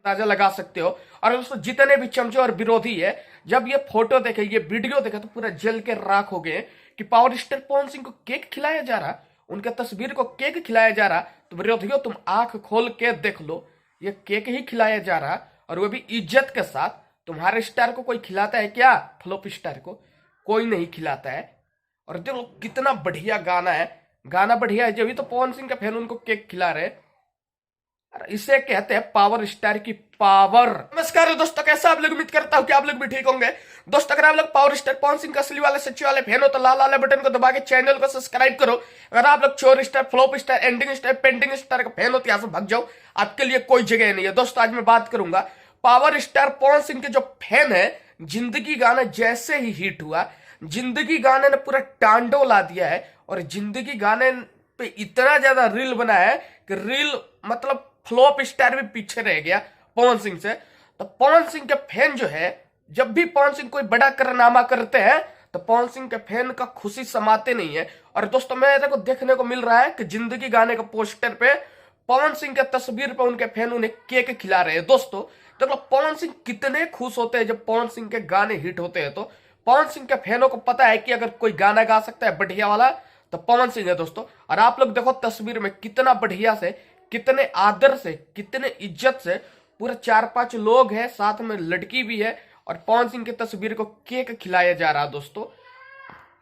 अंदाजा लगा सकते हो। और दोस्तों जितने भी चमचे और विरोधी है, जब ये फोटो देखे, ये वीडियो देखे, तो पूरा जल के राख हो गए कि पावर स्टार पवन सिंह को केक खिलाया जा रहा, उनके तस्वीर को केक खिलाया जा रहा। तो विरोधियों, तुम आंख खोल के देख लो, ये केक ही खिलाया जा रहा, और वो भी इज्जत के साथ। तुम्हारे स्टार को कोई खिलाता है क्या? फ्लॉप स्टार को कोई नहीं खिलाता है। और देखो कितना बढ़िया गाना है, गाना बढ़िया है, जब भी तो पवन सिंह का फैन उनको केक खिला रहे। इसे कहते हैं पावर स्टार की पावर। नमस्कार दोस्तों, कैसा आप लोग? उम्मीद करता हूं कि आप लोग भी ठीक होंगे। दोस्तों, अगर आप लोग पावर स्टार पवन सिंह का असली वाले सच्चे वाले फैन हो तो लाल वाले बटन को दबा के चैनल को सब्सक्राइब करो। अगर आप लोग चोर star, flop star, ending star, pending star का फैन हो तो यहां से भाग जाओ, आपके लिए कोई जगह नहीं है। दोस्तों, आज मैं बात करूंगा पावर स्टार पवन सिंह के जो फैन है। जिंदगी गाना जैसे ही हिट हुआ, जिंदगी गाने ने पूरा टांडो ला दिया है, और जिंदगी गाने पे इतना ज्यादा रील बना है कि रील मतलब फ्लॉप स्टार भी पीछे रह गया पवन सिंह से। तो पवन सिंह के फैन जो है, जब भी पवन सिंह कोई बड़ा कारनामा करते हैं तो पवन सिंह के फैन का खुशी समाते नहीं है। और दोस्तों, मेरे को देखने को मिल रहा है कि जिंदगी गाने के पोस्टर पे पवन सिंह के तस्वीर पे उनके फैन उन्हें केक खिला रहे हैं। दोस्तों देखो, पवन सिंह कितने खुश होते हैं जब पवन सिंह के गाने हिट होते हैं। तो पवन सिंह के फैनों को पता है कि अगर कोई गाना गा सकता है बढ़िया वाला तो पवन सिंह है दोस्तों। और आप लोग देखो तस्वीर में कितना बढ़िया से, कितने आदर से, कितने इज्जत से पूरे 4-5 लोग हैं, साथ में लड़की भी है, और पवन सिंह की तस्वीर को केक खिलाया जा रहा दोस्तों।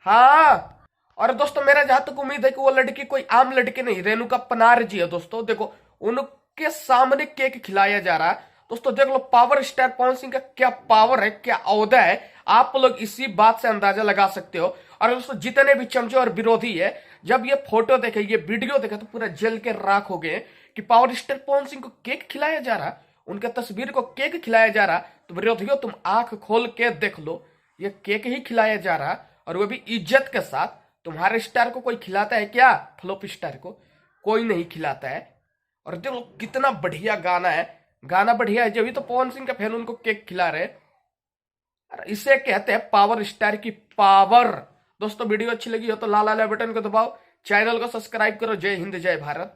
हाँ, और दोस्तों मेरा जहां तक उम्मीद है कि वो लड़की कोई आम लड़की नहीं, रेणुका पनार जी है दोस्तों। देखो उनके सामने केक खिलाया जा रहा है। दोस्तों देख low power star Pawan Singh का क्या पावर है, क्या औहदा है, आप लोग इसी बात से अंदाजा लगा सकते हो। और दोस्तों जितने भी चमचे और विरोधी है, जब ये फोटो देखे, ये वीडियो देखे, तो पूरा जल के राख हो गए कि पावर स्टार पवन सिंह को केक खिलाया जा रहा, उनके तस्वीर को केक खिलाया जा रहा। तो विरोधियों, तुम आंख खोल के देख लो, ये केक ही खिलाया जा रहा, और वो भी इज्जत के साथ। तुम्हारे स्टार को कोई खिलाता है क्या? फ्लॉप स्टार को कोई नहीं खिलाता है। और देखो कितना बढ़िया गाना है, गाना बढ़िया है, जब भी तो पवन सिंह का फैन उनको केक खिला रहे। इसे कहते हैं पावर स्टार की पावर। दोस्तों वीडियो अच्छी लगी हो तो लाल वाले बटन को दबाओ, चैनल को सब्सक्राइब करो। जय हिंद, जय भारत।